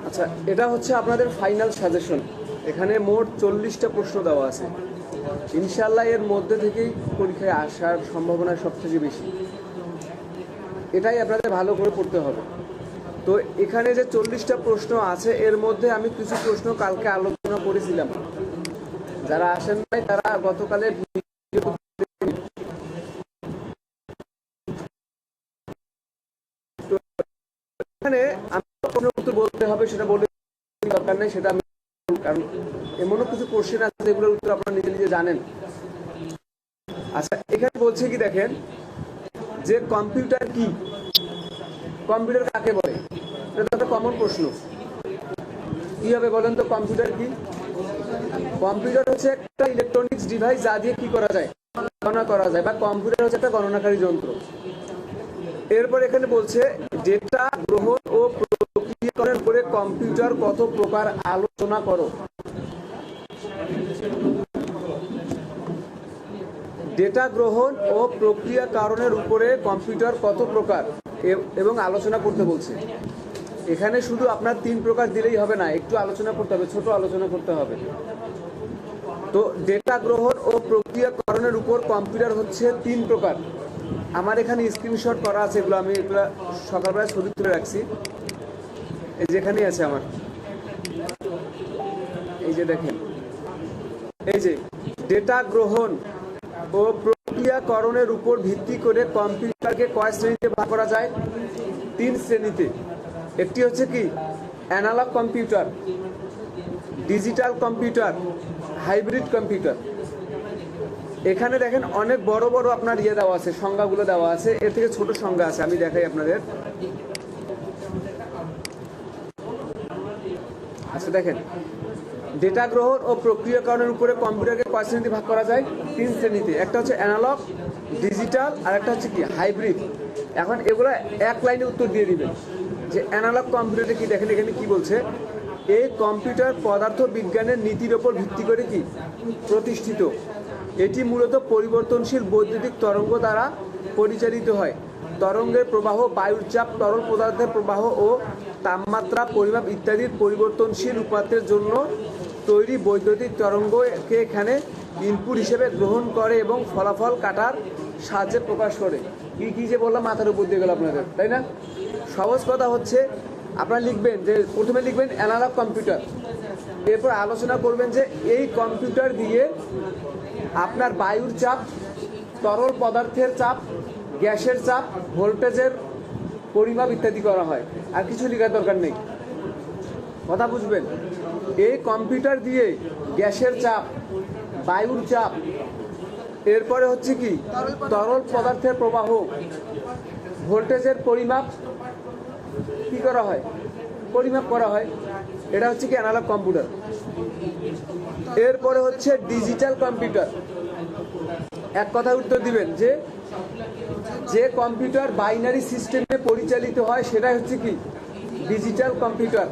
আচ্ছা, এটা হচ্ছে আপনাদের ফাইনাল সাজেশন। এখানে মোট 40টা প্রশ্ন দেওয়া আছে। ইনশাল্লাহ এর মধ্যে থেকেই পরীক্ষায় আসার সম্ভাবনা সবথেকে বেশি। এটাই আপনাদের ভালো করে পড়তে হবে। তো এখানে যে 40টা প্রশ্ন আছে এর মধ্যে আমি কিছু প্রশ্ন কালকে আলোচনা করেছিলাম। যারা আসেন নাই তারা গতকালের এখানে আমি প্রশ্নের উত্তর বলতে হবে সেটা বলে দরকার নেই, সেটা আমি, কারণ এমনও কিছু কোশ্চেন আছে যেগুলোর উত্তর আপনারা নিজে নিজে জানেন। আচ্ছা, এখানে বলছে কি দেখেন, যে কম্পিউটার কি, কম্পিউটার কাকে বলে, এটা তো একটা কমন প্রশ্ন। কি হবে বলেন তো, কম্পিউটার কি? কম্পিউটার হচ্ছে একটা ইলেকট্রনিক্স ডিভাইস যা দিয়ে কি করা যায়, গণনা করা যায়, বা কম্পিউটার হচ্ছে একটা গণনাকারী যন্ত্র। এরপর এখানে বলছে ডেটা গ্রহণ ও প্রক্রিয়াকরণের উপরে কম্পিউটার কত প্রকার আলোচনা করো। ডেটা গ্রহণ ও প্রক্রিয়াকরণের উপরে কম্পিউটার কত প্রকার এবং আলোচনা করতে বলছে। এখানে শুধু আপনার 3 প্রকার দিলেই হবে না, একটু আলোচনা করতে হবে, ছোট আলোচনা করতে হবে। তো ডেটা গ্রহণ ও প্রক্রিয়াকরণের উপর কম্পিউটার হচ্ছে 3 প্রকার। আমার এখানে স্ক্রিনশট করা আছে, এগুলো আমি এগুলো সকালবেলায় ছবি তুলে রাখছি, এই যেখানেই আছে আমার, এই যে দেখেন, এই যে ডেটা গ্রহণ ও প্রক্রিয়াকরণের উপর ভিত্তি করে কম্পিউটারকে কয় শ্রেণীতে ভাগ করা যায়? 3 শ্রেণীতে। একটি হচ্ছে কি analog computer, digital computer, hybrid computer. এখানে দেখেন অনেক বড় বড় আপনার দেওয়া আছে, সংজ্ঞাগুলো দেওয়া আছে, এর থেকে ছোট সংজ্ঞা আছে, আমি দেখাই আপনাদের। আচ্ছা দেখেন, ডেটা গ্রহণ ও প্রক্রিয়াকরণের উপরে কম্পিউটারকে কয় শ্রেণীতে ভাগ করা যায়? 3 শ্রেণীতে। একটা হচ্ছে অ্যানালগ, ডিজিটাল, আর একটা হচ্ছে কি হাইব্রিড। এখন এগুলো এক লাইনে উত্তর দিয়ে দিবেন যে অ্যানালগ কম্পিউটারে কি। দেখেন এখানে কি বলছে, এই কম্পিউটার পদার্থ বিজ্ঞানের নীতির ওপর ভিত্তি করে কি প্রতিষ্ঠিত। এটি মূলত পরিবর্তনশীল বৈদ্যুতিক তরঙ্গ দ্বারা পরিচালিত হয়। তরঙ্গের প্রবাহ, বায়ুর চাপ, তরল পদার্থের প্রবাহ ও তাপমাত্রা পরিমাপ ইত্যাদির পরিবর্তনশীল উপাত্তের জন্য তৈরি বৈদ্যুতিক তরঙ্গকে এখানে ইনপুট হিসেবে গ্রহণ করে এবং ফলাফল কাটার সাহায্যে প্রকাশ করে। কি যে বললাম মাথার উপর দিয়ে গেল আপনাদের, তাই না? সহজ কথা হচ্ছে, আপনারা লিখবেন যে প্রথমে লিখবেন অ্যানালগ কম্পিউটার, এরপর আলোচনা করবেন যে এই কম্পিউটার দিয়ে আপনার বায়ুর চাপ, তরল পদার্থের চাপ, গ্যাসের চাপ, ভোল্টেজের পরিমাপ ইত্যাদি করা হয়। আর কিছু লেখার দরকার নেই, কথা বুঝবেন। এই কম্পিউটার দিয়ে গ্যাসের চাপ, বায়ুর চাপ, এরপরে হচ্ছে কি তরল পদার্থের প্রবাহ, ভোল্টেজের পরিমাপ কি করা হয়, পরিমাপ করা হয়। এটা হচ্ছে কি অ্যানালগ কম্পিউটার। এরপরে হচ্ছে ডিজিটাল কম্পিউটার। এক কথা উত্তর দিবেন যে যে কম্পিউটার বাইনারি সিস্টেমে পরিচালিত হয় সেটাই হচ্ছে কি ডিজিটাল কম্পিউটার।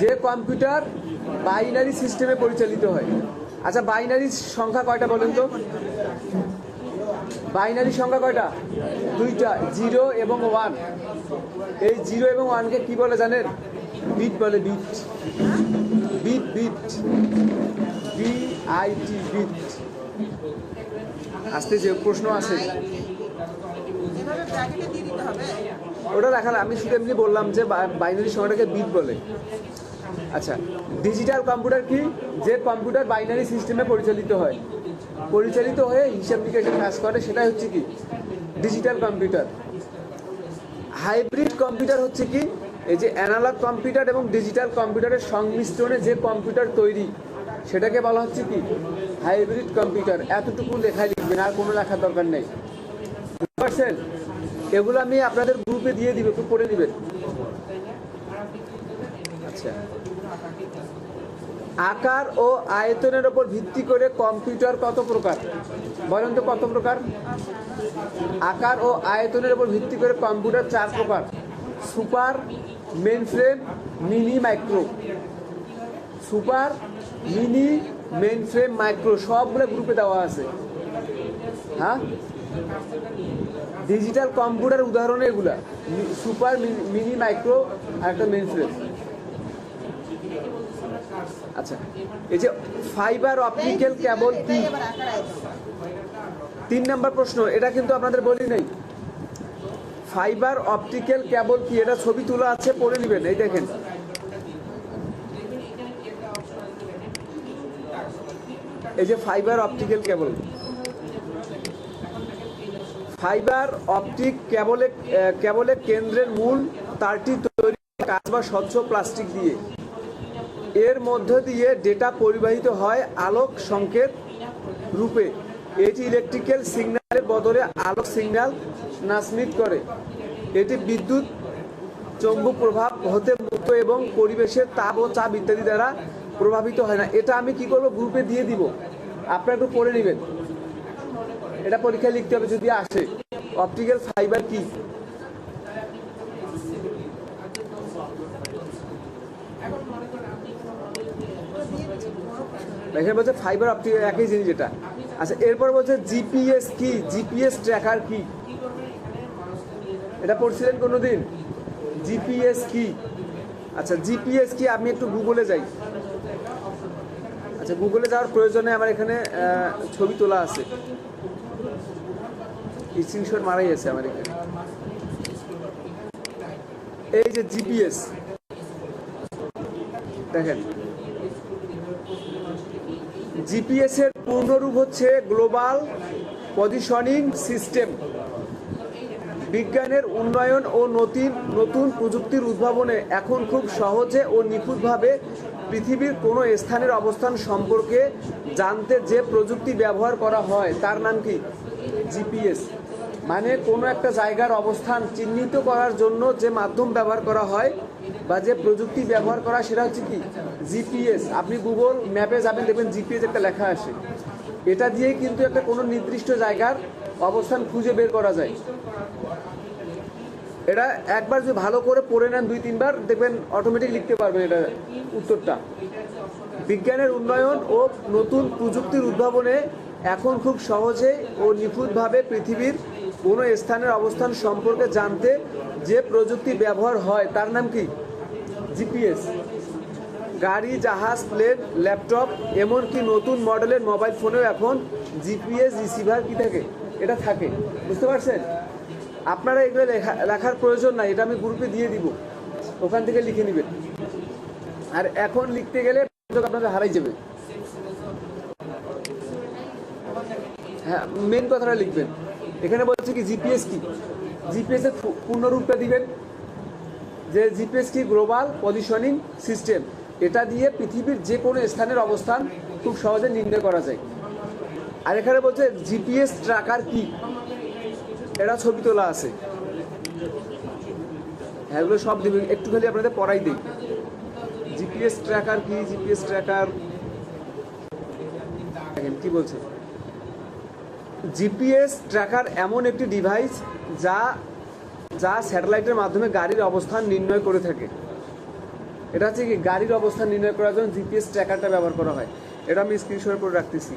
যে কম্পিউটার বাইনারি সিস্টেমে পরিচালিত হয়। আচ্ছা, বাইনারি সংখ্যা কয়টা বলেন তো? বাইনারি সংখ্যা কয়টা? 2টা, 0 এবং 1। এই 0 এবং 1কে কি বলে জানেন? বিট বলে, bit, bit, bit, BIT, bit. আসতে যে প্রশ্ন আছে ওটা দেখালে, আমি শুধু এমনি বললাম যে বাইনারি সংখ্যাটাকে বিট বলে। আচ্ছা, ডিজিটাল কম্পিউটার কি? যে কম্পিউটার বাইনারি সিস্টেমে পরিচালিত হয়, পরিচালিত হয়ে হিসাব নিকাশের কাজ করে, সেটাই হচ্ছে কি ডিজিটাল কম্পিউটার। হাইব্রিড কম্পিউটার হচ্ছে কি এই যে অ্যানালগ কম্পিউটার এবং ডিজিটাল কম্পিউটারের সংমিশ্রণে যে কম্পিউটার তৈরি, সেটাকে বলা হচ্ছে কি হাইব্রিড কম্পিউটার। এতটুকু লেখায় লিখবেন, আর কোনো লেখার দরকার নেই, বুঝতে পারছেন? এগুলো আমি আপনাদের গ্রুপে দিয়ে দিব, একটু পড়ে নেবেন। আচ্ছা, আকার ও আয়তনের উপর ভিত্তি করে কম্পিউটার কত প্রকার বলেন তো? কত প্রকার? আকার ও আয়তনের উপর ভিত্তি করে কম্পিউটার 4 প্রকার: super, mainframe, mini, micro. Super, mini, mainframe, micro সবগুলো গ্রুপে দেওয়া আছে। হ্যাঁ, ডিজিটাল কম্পিউটার উদাহরণ এগুলা, সুপার, মিনি, মাইক্রো আর একটা মেইন ফ্রেম। আচ্ছা, এই যে ফাইবার অপটিক্যাল কেবল কি? 3 নম্বর প্রশ্ন, এটা কিন্তু আপনাদের বলি নাই। ফাইবার অপটিক্যাল কেবল কি? এটা ছবি তোলা আছে, পড়ে নেবেন। এই দেখেন, এই যে ফাইবার অপটিক্যাল কেবল। ফাইবার অপটিক কেবলের কেন্দ্রের মূল তারটি তৈরি কাঁচ বা স্বচ্ছ প্লাস্টিক দিয়ে। এর মধ্য দিয়ে ডেটা পরিবাহিত হয় আলোক সংকেত রূপে। এটি ইলেকট্রিক্যাল সিগন্যালের বদলে আলোক সিগন্যাল ট্রান্সমিট করে। এটি বিদ্যুৎ চৌম্বক প্রভাব হতে মুক্ত এবং পরিবেশের তাপ ও চাপ ইত্যাদি দ্বারা প্রভাবিত হয় না। এটা আমি কি করব, গ্রুপে দিয়ে দিব, আপনারা একটু পড়ে নেবেন। এটা পরীক্ষায় লিখতে হবে যদি আসে। অপটিক্যাল ফাইবার কি? এখানে বলছে ফাইবার অপটিক, একই জিনিস এটা। আচ্ছা, এরপর বলছে জিপিএস কি? জিপিএস ট্র্যাকার কি? এটা পড়ছিলেন কোনোদিন? জিপিএস কি? আচ্ছা, জিপিএস কি? আমি একটু গুগলে যাই। আচ্ছা, গুগলে যাওয়ার প্রয়োজনে আমার এখানে ছবি তোলা আছে, স্ক্রিনশট মারাই আছে আমার এখানে। এই যে জিপিএস, দেখেন, জিপিএস এর পূর্ণরূপ হচ্ছে গ্লোবাল পজিশনিং সিস্টেম। বিজ্ঞানের উন্নয়ন ও নতুন প্রযুক্তির উদ্ভাবনে এখন খুব সহজে ও নিখুঁতভাবে পৃথিবীর কোনো স্থানের অবস্থান সম্পর্কে জানতে যে প্রযুক্তি ব্যবহার করা হয় তার নাম কি? জিপিএস। মানে কোনো একটা জায়গার অবস্থান চিহ্নিত করার জন্য যে মাধ্যম ব্যবহার করা হয় বা যে প্রযুক্তি ব্যবহার করা, সেটা হচ্ছে কি? জিপিএস। আপনি গুগল ম্যাপে যাবেন, দেখবেন জিপিএস একটা লেখা আসে। এটা দিয়েই কিন্তু একটা কোনো নির্দিষ্ট জায়গার অবস্থান খুঁজে বের করা যায়। এটা একবার যদি ভালো করে পড়ে নেন 2-3 বার, দেখবেন অটোমেটিক লিখতে পারবেন এটা উত্তরটা। বিজ্ঞানের উন্নয়ন ও নতুন প্রযুক্তির উদ্ভাবনে এখন খুব সহজে ও নিখুঁতভাবে পৃথিবীর কোনো স্থানের অবস্থান সম্পর্কে জানতে যে প্রযুক্তি ব্যবহার হয় তার নাম কি? জিপিএস। গাড়ি, জাহাজ, প্লেন, ল্যাপটপ, এমনকি নতুন মডেলের মোবাইল ফোনেও এখন জিপিএস রিসিভার কি থাকে? এটা থাকে। বুঝতে পারছেন? আপনারা এগুলো লেখার প্রয়োজন নাই, এটা আমি গ্রুপে দিয়ে দিব, ওখান থেকে লিখে নেবেন। আর এখন লিখতে গেলে আপনাদের হারাই যাবে। হ্যাঁ, মেন কথাটা লিখবেন। এখানে বলছে কি জিপিএস কি? জিপিএস এর পূর্ণরূপটা দিবেন, যে জিপিএস কি? Global positioning system. এটা দিয়ে পৃথিবীর যে কোনো স্থানের অবস্থান খুব সহজে নির্ণয় করা যায়। আর এখানে বলছে জিপিএস ট্র্যাকার কি? এটা ছবি তোলা আছে। হ্যাঁ, এগুলো সব দিবেন, একটু খালি আপনাদের পড়াই দিই। জিপিএস ট্র্যাকার কি? জিপিএস ট্র্যাকার দেখেন কি বলছে। জিপিএস ট্র্যাকার এমন একটি ডিভাইস যা স্যাটেলাইটের মাধ্যমে গাড়ির অবস্থান নির্ণয় করে থাকে। এটা হচ্ছে কি? গাড়ির অবস্থান নির্ণয় করার জন্য জিপিএস ট্র্যাকারটা ব্যবহার করা হয়। এটা আমি স্ক্রিনশট করে রাখতেছি।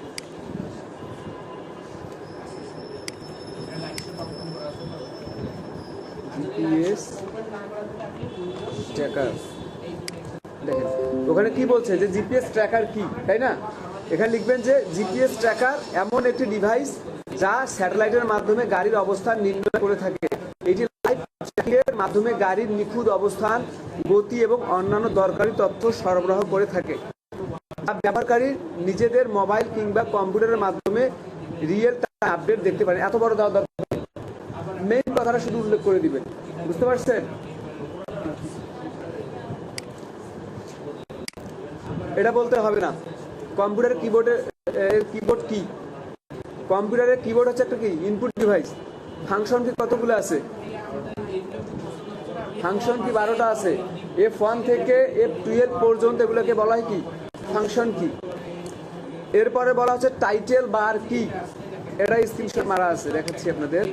জিপিএস ট্র্যাকার, দেখেন ওখানে কি বলছে যে জিপিএস ট্র্যাকার কি, তাই না? এখানে লিখবেন যে জিপিএস ট্র্যাকার এমন একটি ডিভাইস যা স্যাটেলাইটের মাধ্যমে গাড়ির অবস্থান নির্ণয় করে থাকে। এটি লাইভ ট্র্যাকিংয়ের মাধ্যমে গাড়ির নিখুঁত অবস্থান, গতি এবং অন্যান্য দরকারি তথ্য সরবরাহ করে থাকে, যা ব্যবহারকারীর নিজেদের মোবাইল কিংবা কম্পিউটারের মাধ্যমে রিয়েল টাইম আপডেট দেখতে পারেন। এত বড় দেওয়া দরকার, মেইন কথাটা শুধু উল্লেখ করে দিবেন। বুঝতে পারছেন? এটা বলতে হবে না। কম্পিউটারের কিবোর্ড কি? কম্পিউটারের কিবোর্ড হচ্ছে একটা কি? Input device. ফাংশন কি কতগুলো আছে? ফাংশন কি 12টা আছে। F1 থেকে F12 পর্যন্ত এগুলোকে বলা হয় কি? ফাংশন কি। এরপরে বলা হচ্ছে টাইটেল বার কি? এটা স্ক্রিনশট মারা আছে, দেখাচ্ছি আপনাদের।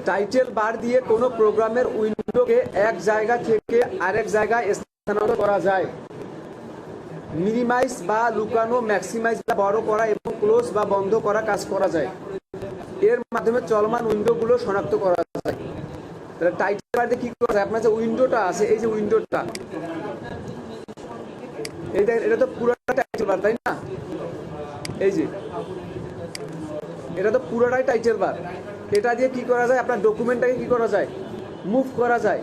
টাইটেল বার দিয়ে কোনো প্রোগ্রামের উইন্ডোকে এক জায়গা থেকে আরেক জায়গায় স্থানান্তর করা যায়। মিনিমাইজ বা লুকানো, ম্যাক্সিমাইজ বা বড় করা এবং ক্লোজ বা বন্ধ করা কাজ করা যায়। এর মাধ্যমে চলমান উইন্ডোগুলো শনাক্ত করা যায়। তাহলে টাইটেল বারতে কি করা যায়? আপনার যে উইন্ডোটা আছে, এই যে উইন্ডোটা, এটা তো পুরোটা টাইটেল বার, তাই না? এই যে এটা তো পুরোটাই টাইটেল বার। এটা দিয়ে কি করা যায়? আপনার ডকুমেন্টটাকে কি করা যায়? মুভ করা যায়।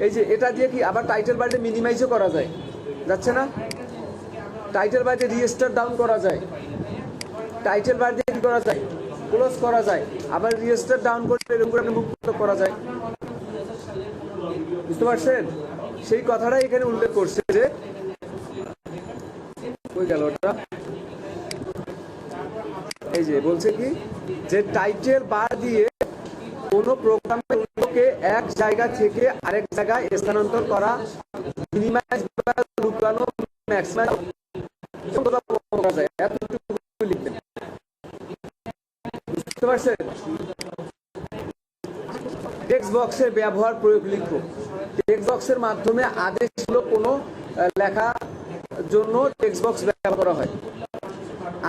এই যে এটা দিয়ে কি আবার টাইটেল বারতে মিনিমাইজও করা যায়, যাচ্ছে না? টাইটেল বার দিয়ে রিস্টার ডাউন করা যায়। টাইটেল বার দিয়ে কি করা যায়? ক্লোজ করা যায়। আবার রিস্টার ডাউন করে এরকম করে মুভ করা যায়। বুঝতে পারছেন? সেই কথাটাই এখানে উল্লেখ করছে যে কই গেল ওটা, এই যে বলছে কি যে টাইটেল বার দিয়ে কোনো প্রোগ্রামের উইন্ডোকে এক জায়গা থেকে আরেক জায়গায় স্থানান্তর করা, মিনিমাইজ বা লুকানো, ম্যাক্সিমাইজ করা যায়। এতটুকু লিখবেন। বুঝতে পারছেন? টেক্সট বক্সের ব্যবহার প্রয়োগ লিখো। টেক্সট বক্সের মাধ্যমে আদেশগুলো কোনো লেখা জন্য টেক্সট বক্স ব্যবহার করা হয়।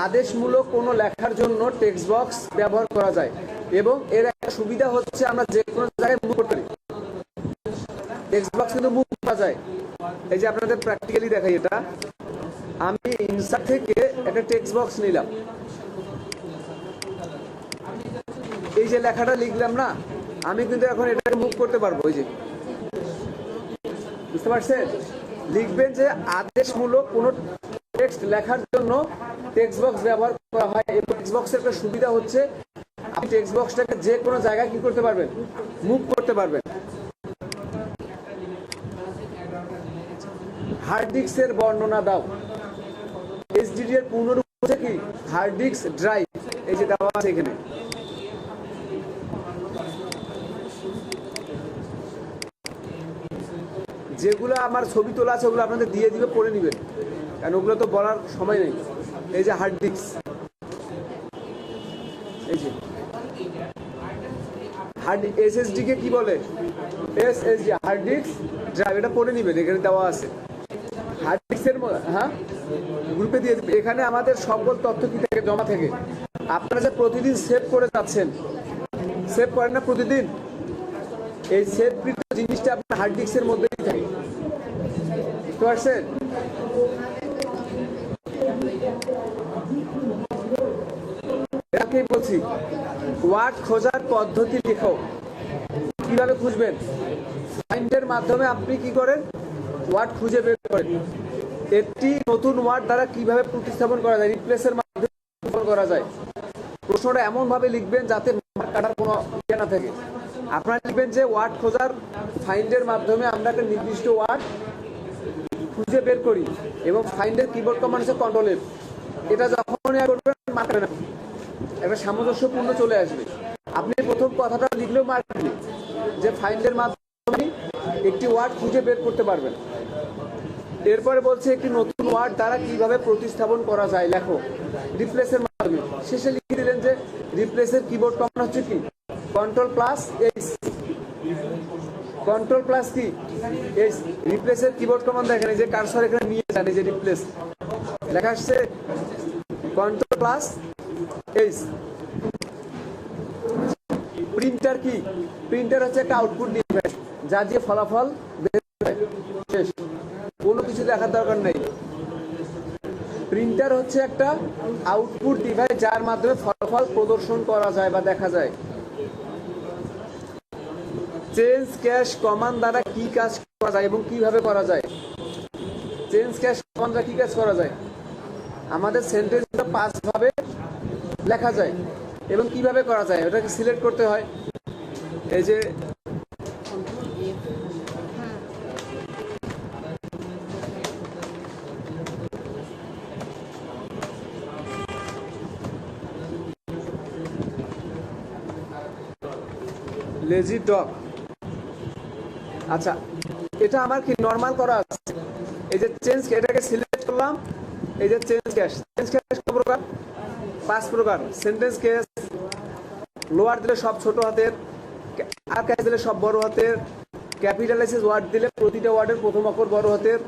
আদেশমূলক কোনো লেখার জন্য টেক্সট বক্স ব্যবহার করা যায় এবং এর একটা সুবিধা হচ্ছে আমরা যে কোনো জায়গায় মুভ করতে পারি। টেক্সট বক্স কিন্তু মুভ করা যায়। এই যে আপনাদের প্র্যাকটিক্যালি দেখাই, এটা আমি ইনসার্ট থেকে একটা টেক্সট বক্স নিলাম, এই যে লেখাটা লিখলাম না, আমি কিন্তু এখন এটাকে মুভ করতে পারবো। এই যে বুঝতে পারছেন? লিখবেন যে আদেশমূলক কোনো টেক্সট লেখার জন্য টেক্সট বক্স ব্যবহার করা হয় এবং টেক্সট বক্সের একটা সুবিধা হচ্ছে আপনি টেক্সট বক্সটাকে যে কোনো জায়গায় কি করতে পারবেন? মুভ করতে পারবেন। হার্ড ডিস্কের বর্ণনা দাও। এইচডিডি এর পূর্ণরূপ হচ্ছে কি? Hard disk drive. এই যে দেওয়া আছে এখানে। যেগুলো আমার ছবি তোলা আছে ওগুলো আপনাদের দিয়ে দিবে, পড়ে নেবেন, কারণ ওগুলো তো বলার সময় নেই। এই যে হার্ড ডিস্ক, এই যে হার্ড এসএসডি কে কি বলে? SSD, hard disk drive. এটা পড়ে নেবেন, এখানে দেওয়া আছে। হার্ড ডিস্কের হ্যাঁ গ্রুপে দিয়ে দিবে। এখানে আমাদের সকল তথ্য কি থেকে জমা থেকে আপনারা যে প্রতিদিন সেভ করে যাচ্ছেন, সেভ করেন না প্রতিদিন, এই সেভকৃত জিনিসটা আপনার হার্ড ডিস্কের মধ্যেই থাকে। বুঝতে পারছেন? এটাকেই বলছি ওয়ার্ড খোঁজার পদ্ধতি লিখো। কিভাবে খুঁজবেন? ফাইন্ডের মাধ্যমে আপনি কি করেন? ওয়ার্ড খুঁজে বের করেন। একটি নতুন ওয়ার্ড দ্বারা কিভাবে প্রতিস্থাপন করা যায়, রিপ্লেসের মাধ্যমে করা যায়। প্রশ্নটা এমন ভাবে লিখবেন যাতে মার্ক কাটার কোনো ইয়ে না থাকে। আপনারা লিখবেন যে ওয়ার্ড খোঁজার ফাইন্ডের মাধ্যমে আমরা একটা নির্দিষ্ট ওয়ার্ড খুঁজে বের করি এবং ফাইন্ডের কিবোর্ড কমান্ড হচ্ছে কন্ট্রোল এফ। এটা যখনই করবেন মার্ক কাটবে না, একটা সামঞ্জস্যপূর্ণ চলে আসবে। আপনি প্রথম কথাটা লিখলেও মার্ক দিবে যে ফাইন্ডের মাধ্যমে একটি ওয়ার্ড খুঁজে বের করতে পারবেন। এরপরে বলছে একটি নতুন ওয়ার্ড দ্বারা কিভাবে প্রতিস্থাপন করা যায় লেখো, রিপ্লেসের মাধ্যমে। শেষে লিখে দিলেন যে রিপ্লেসের কিবোর্ড কমান্ড হচ্ছে কি? Control plus H. Control plus কি? এইচ। রিপ্লেসের কিবোর্ড কমান্ড দেখেন, এই যে কার্সর এখানে নিয়ে যান, এই যে রিপ্লেস লেখা আসছে, কন্ট্রোল প্লাস এইচ। প্রিন্টার কি? প্রিন্টার হচ্ছে একটা আউটপুট ডিভাইস যা দিয়ে ফলাফল বের হয়। শেষ, কোনো কিছু দেখার দরকার নেই। প্রিন্টার হচ্ছে একটা আউটপুট ডিভাইস যার মাধ্যমে ফলাফল প্রদর্শন করা যায় বা দেখা যায়। চেঞ্জ ক্যাশ কমান্ড দ্বারা কি কাজ করা যায় এবং কিভাবে করা যায়? চেঞ্জ ক্যাশ কমান্ড দ্বারা কি কাজ করা যায়? আমাদের সেন্টেন্সটা 5 ভাবে লেখা যায় এবং কিভাবে করা যায় ওটাকে সিলেক্ট করতে হয়। এই যে লেজি ডগ, আচ্ছা এটা আমার কি নরমাল করা আছে। এই যে চেঞ্জ, এটাকে সিলেক্ট করলাম। এই যে চেঞ্জ ক্যাশ, চেঞ্জ ক্যাশ কত প্রকার? 5 প্রকার। সেন্টেন্স কেস, লোয়ার দিলে সব ছোট হাতের, আর ক্যাশ দিলে সব বড় হাতের, ক্যাপিটালাইজেড ওয়ার্ড দিলে প্রতিটা ওয়ার্ডের প্রথম অক্ষর বড় হাতের,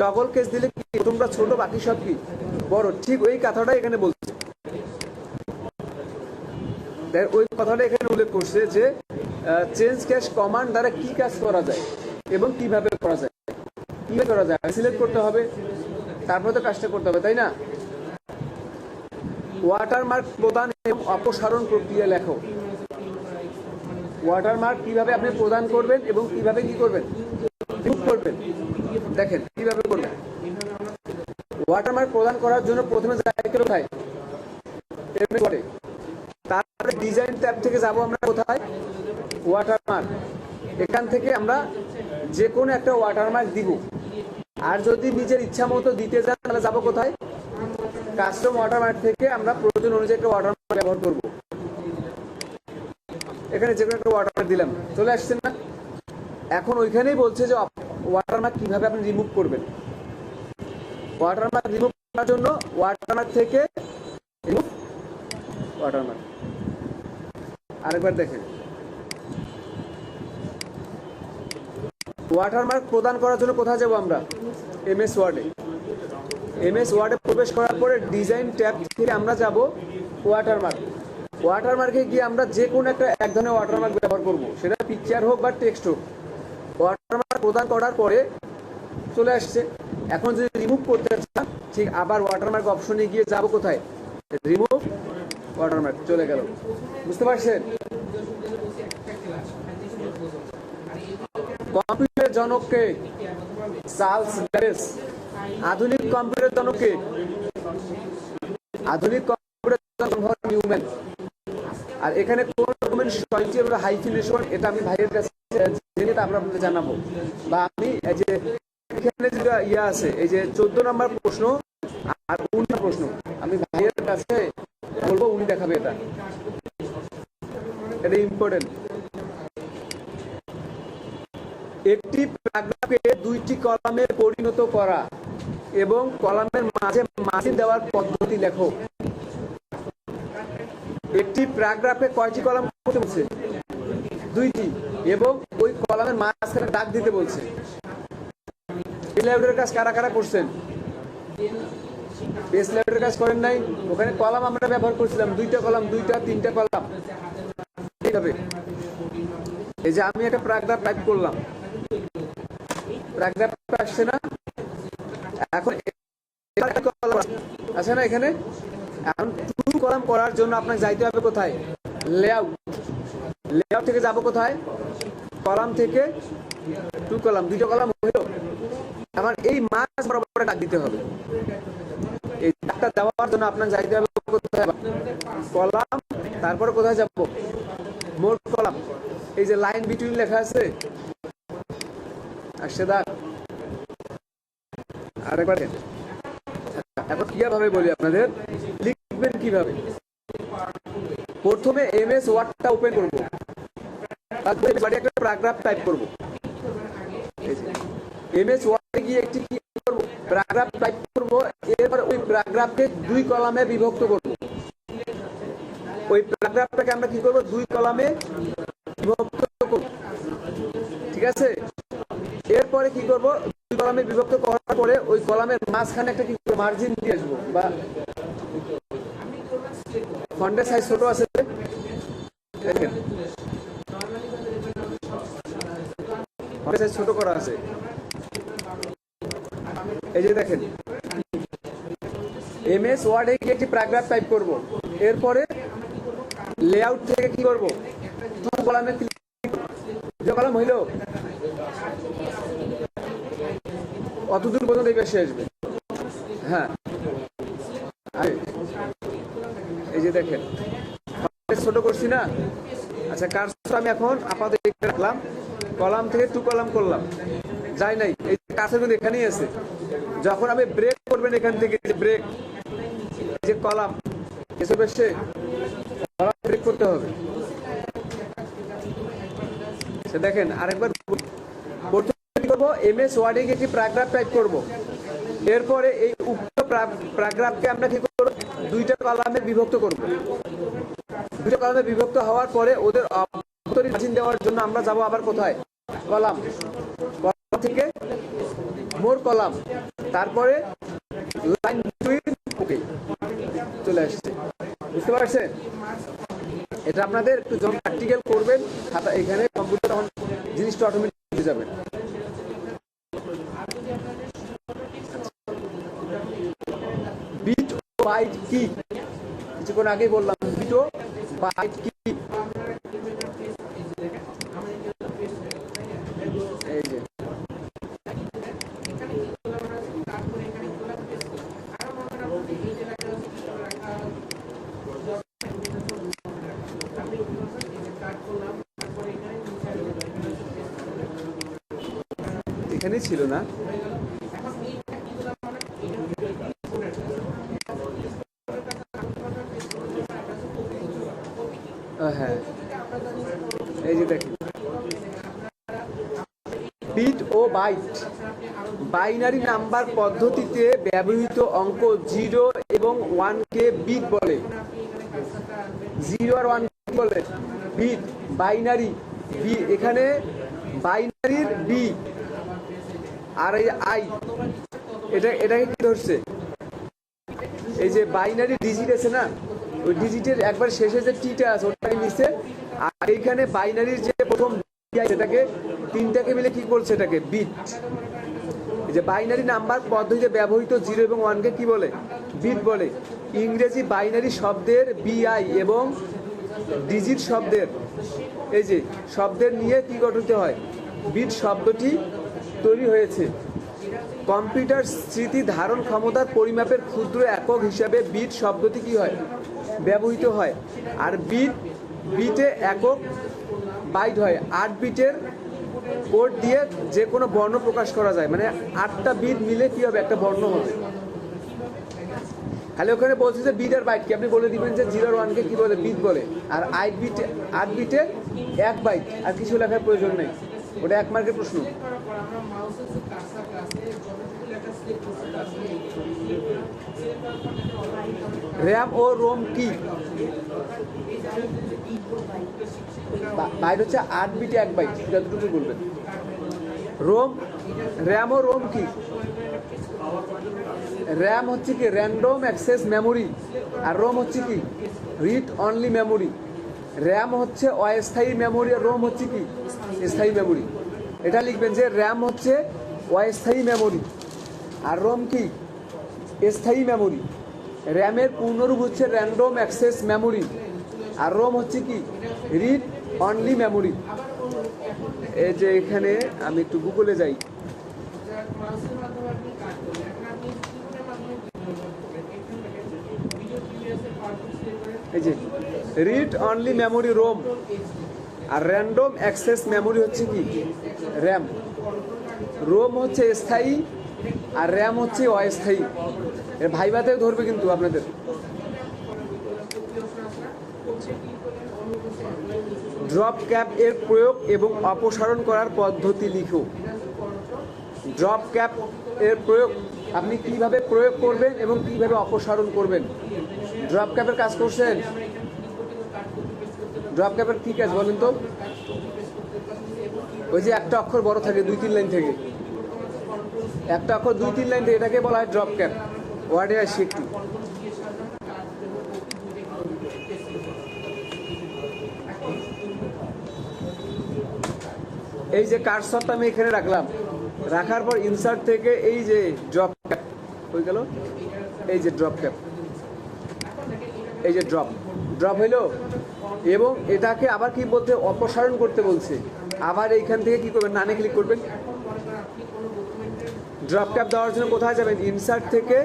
টগল কেস দিলে কি তোমরা ছোট বাকি সব কি বড়, ঠিক ওই কথাটাই এখানে বলছে। ওই কথাটা এখানে উল্লেখ করছে যে চেঞ্জ ক্যাশ কমান্ড দ্বারা কি কাজ করা যায় এবং কিভাবে করা যায়, কিভাবে করা যায় সিলেক্ট করতে হবে, তারপরে তো কাজটা করতে হবে, তাই না? ওয়াটারমার্ক প্রদান এবং অপসারণ প্রক্রিয়া লেখো। ওয়াটারমার্ক কিভাবে আপনি প্রদান করবেন এবং কিভাবে কি করবেন, রিমুভ করবেন। দেখেন কিভাবে করবেন। ওয়াটারমার্ক প্রদান করার জন্য প্রথমে যাই কোথায়, তারপরে ডিজাইন ট্যাব থেকে যাব আমরা কোথায়, ওয়াটারমার্ক। এখান থেকে আমরা যে কোনো একটা ওয়াটারমার্ক দিব। আর যদি নিজের ইচ্ছা মতো দিতে যান তাহলে যাবো কোথায়, কাস্টম ওয়াটারমার্ক থেকে আমরা প্রয়োজন অনুযায়ী একটা ওয়াটারমার্ক ব্যবহার করব। এখানে যে কোনো একটা ওয়াটারমার্ক দিলাম, চলে আসছেন না? এখন ওইখানেই বলছে যে ওয়াটারমার্ক কিভাবে আপনি রিমুভ করবেন। ওয়াটারমার্ক রিমুভ করার জন্য ওয়াটারমার্ক থেকে রিমুভ ওয়াটারমার্ক। আরেকবার দেখেন, ওয়াটারমার্ক প্রদান করার জন্য কোথায় যাব আমরা, এমএস ওয়ার্ডে। এমএস ওয়ার্ডে প্রবেশ করার পরে ডিজাইন ট্যাব থেকে আমরা যাব ওয়াটারমার্ক। ওয়াটারমার্কে গিয়ে আমরা যে কোনো একটা এক ধরনের ওয়াটারমার্ক ব্যবহার করব, সেটা পিকচার হোক বা টেক্সট হোক। ওয়াটারমার্ক প্রদান করার পরে চলে আসছে। এখন যদি রিমুভ করতে চান, ঠিক আবার ওয়াটারমার্ক অপশনে গিয়ে যাব কোথায়, রিমুভ ওয়াটারমার্ক, চলে গেল। বুঝতে পারছেন? কম্পিউটার জনককে চার্লস ব্যাবেজ। আধুনিক কম্পিউটার জনককে, আধুনিক কম্পিউটার জনক নিউম্যান। আর এখানে কোন রকমের স্বয়ংক্রিয় হাইফিনেশন, এটা আমি ভাইয়ের কাছে জেনে তারপর আপনাদের জানাবো। বা আমি এই যে এখানে যেটা ইয়ে আছে, এই যে 14 নম্বর প্রশ্ন আর 19 প্রশ্ন আমি ভাইয়ের কাছে বলবো, উনি দেখাবে। এটা ইম্পর্টেন্ট। একটি প্যারাগ্রাফকে দুইটি কলামে পরিণত করা এবং কলামের মাঝে মার্জিন দেওয়ার পদ্ধতি লেখো। একটি প্যারাগ্রাফে কয়টি কলাম করতে বলছে, দুইটি, এবং ওই কলামের মাঝখানে দাগ দিতে বলছে। পেজ লেআউটের কাজ কারা কারা করছেন? পেজ লেআউটের কাজ করেন নাই? ওখানে কলাম আমরা ব্যবহার করছিলাম, দুইটা কলাম, দুইটা তিনটা কলাম। এইভাবে এই যে আমি একটা প্যারাগ্রাফ টাইপ করলাম, প্যারাগ্রাফ আসছে না? এখন আছে না এখানে? এখন টু কলাম করার জন্য আপনাকে যাইতে হবে কোথায়, লেআউট। লেআউট থেকে যাব কোথায়, কলাম থেকে টু কলাম, দুইটা কলাম হলো। আমার এই মাঝ বরাবর দাগ দিতে হবে। এই দাগটা দেওয়ার জন্য আপনাকে যাইতে হবে কোথায়, কলাম, তারপরে কোথায় যাব, মোর কলাম। এই যে লাইন বিটুইন লেখা আছে, আসছে দাগ। আরেকবার এখন কিভাবে বলি আপনাদের, লিখবেন কিভাবে। প্রথমে এমএস ওয়ার্ডটা ওপেন করব, তারপরে একটা প্যারাগ্রাফ টাইপ করব। এমএস ওয়ার্ডে গিয়ে একটি কি করব, প্যারাগ্রাফ টাইপ করব। এরপর ওই প্যারাগ্রাফকে দুই কলামে বিভক্ত করব। ওই প্যারাগ্রাফটাকে আমরা কি করব, দুই কলামে বিভক্ত করব। ঠিক আছে? এরপরে কি করব, দুই কলামে বিভক্ত করার পরে ওই কলামের মাঝখানে একটা কি মার্জিন দিয়ে আসবো। বা ফন্টের সাইজ ছোট আছে, দেখেন ফন্টের সাইজ ছোট করা আছে। এই যে দেখেন, এমএস ওয়ার্ডে গিয়ে একটি প্যারাগ্রাফ টাইপ করব। এরপরে লেআউট থেকে কি করব, টু কলামে কলাম হইল অতদূর পর্যন্ত এই পাশে আসবে। হ্যাঁ, এই যে দেখেন ছোট করছি না? আচ্ছা, কার্সর আমি এখন আপাতত রাখলাম, কলাম থেকে টু কলাম করলাম, যাই নাই। এই কার্সর কিন্তু এখানেই আছে। যখন আপনি ব্রেক করবেন এখান থেকে, ব্রেক, যে কলাম এসে বসে ব্রেক করতে হবে। দেখেন আরেকবার করবো, এমএস ওয়ার্ডে একটি প্যারাগ্রাফ টাইপ করব। এরপরে এই উক্ত প্যারাগ্রাফকে আমরা কি করব, দুইটা কলামে বিভক্ত করব। দুইটা কলামে বিভক্ত হওয়ার পরে ওদের মার্জিন দেওয়ার জন্য আমরা যাব আবার কোথায়, কলাম। কলাম থেকে মোর কলাম, তারপরে লাইন বিটুইন, ওকে চলে আসছে। বুঝতে পারছেন? এটা আপনাদের একটু যখন প্র্যাকটিক্যাল করবেন খাতা এখানে কম্পিউটার তখন জিনিসটা অটোমেটিক হয়ে যাবে। বিট ও বাইট কি? কিছুক্ষণ আগেই বললাম বিট ও বাইট কি। এই যে এখানেই ছিল না? হ্যাঁ, এই যে দেখেন বিট ও বাইট বাইনারি নাম্বার পদ্ধতিতে ব্যবহৃত অঙ্ক 0 এবং 1 কে বিট বলে। 0 আর 1 কি বলে? বিট। বাইনারি বি, এখানে বাইনারির বি আর এই আই, এটাকে কি ধরছে? এই যে বাইনারি ডিজিট আছে না, ওই ডিজিটের একবার শেষে যে টিটা আছে ওটাকে নিচ্ছে, আর এইখানে বাইনারির যে প্রথম সেটাকে তিনটাকে মিলে কি বলছে? এটাকে বিট। এই যে বাইনারি নাম্বার পদ্ধতিতে ব্যবহৃত 0 এবং 1 কে কি বলে? বিট বলে। ইংরেজি বাইনারি শব্দের বিআই এবং ডিজিট শব্দের, এই যে শব্দের নিয়ে কি গঠিত হয়? বিট শব্দটি তৈরি হয়েছে। কম্পিউটার স্মৃতি ধারণ ক্ষমতার পরিমাপের ক্ষুদ্র একক হিসাবে বিট শব্দটি কি হয়? ব্যবহৃত হয়। আর বিটে একক বাইট হয়। 8 বিটের কোড দিয়ে যে কোনো বর্ণ প্রকাশ করা যায়, মানে 8টা বিট মিলে কি হবে? একটা বর্ণ হবে। খালি ওখানে বলছে যে বিট আর বাইট কি, আপনি বলে দিবেন যে 0 আর 1 কে কি বলে? বিট বলে। আর 8 বিটে 1 বাইট, আর কিছু লেখার প্রয়োজন নেই, ওটা 1 মার্কের প্রশ্ন। র্যাম ও রোম কি? বাইট হচ্ছে 8 বিটে 1 বাইট, যতটুকু বলবেন। র্যাম ও রোম কি? র্যাম হচ্ছে কি? Random access memory. আর রোম হচ্ছে কি? Read only memory. র্যাম হচ্ছে অস্থায়ী মেমোরি, আর রোম হচ্ছে কি? স্থায়ী মেমোরি। এটা লিখবেন যে র্যাম হচ্ছে অস্থায়ী মেমোরি আর রোম কি? স্থায়ী মেমোরি। র্যামের পূর্ণরূপ হচ্ছে র্যান্ডম অ্যাক্সেস মেমোরি, আর রোম হচ্ছে কি? Read only memory. এই যে এখানে আমি একটু গুগলে যাই, এই যে রিড অনলি মেমোরি রোম, আর র্যান্ডম অ্যাক্সেস মেমোরি হচ্ছে কি? র্যাম। রোম হচ্ছে স্থায়ী আর র্যাম হচ্ছে অস্থায়ী। এর ভাইভাতেও ধরবে কিন্তু আপনাদের। ড্রপ ক্যাপ এর প্রয়োগ এবং অপসারণ করার পদ্ধতি লিখো। ড্রপ ক্যাপ এর প্রয়োগ আপনি কিভাবে প্রয়োগ করবেন এবং কিভাবে অপসারণ করবেন। ড্রপ ক্যাপের কাজ করছেন? ড্রপ ক্যাপের কি কাজ বলেন তো? ওই যে একটা অক্ষর বড় থাকে 2-3 লাইন থেকে, একটা অক্ষর 2-3 লাইন থেকে, এটাকে বলা হয় ড্রপ ক্যাপ। ওয়ার্ডে আসি একটু। এই যে কার্সরটা আমি এখানে রাখলাম, রাখার পর ইনসার্ট থেকে এই যে ড্রপ ক্যাপ হয়ে গেল, এই যে ড্রপ ক্যাপ, এই যে ড্রপ হইলো। এবং এটাকে আবার কি বলতে? অপসারণ করতে বলছে। আবার এইখান থেকে কি করবেন? নানে ক্লিক করবেন। ড্রপ ক্যাপ দেওয়ার জন্য কোথায় যাবেন? ইনসার্ট থেকে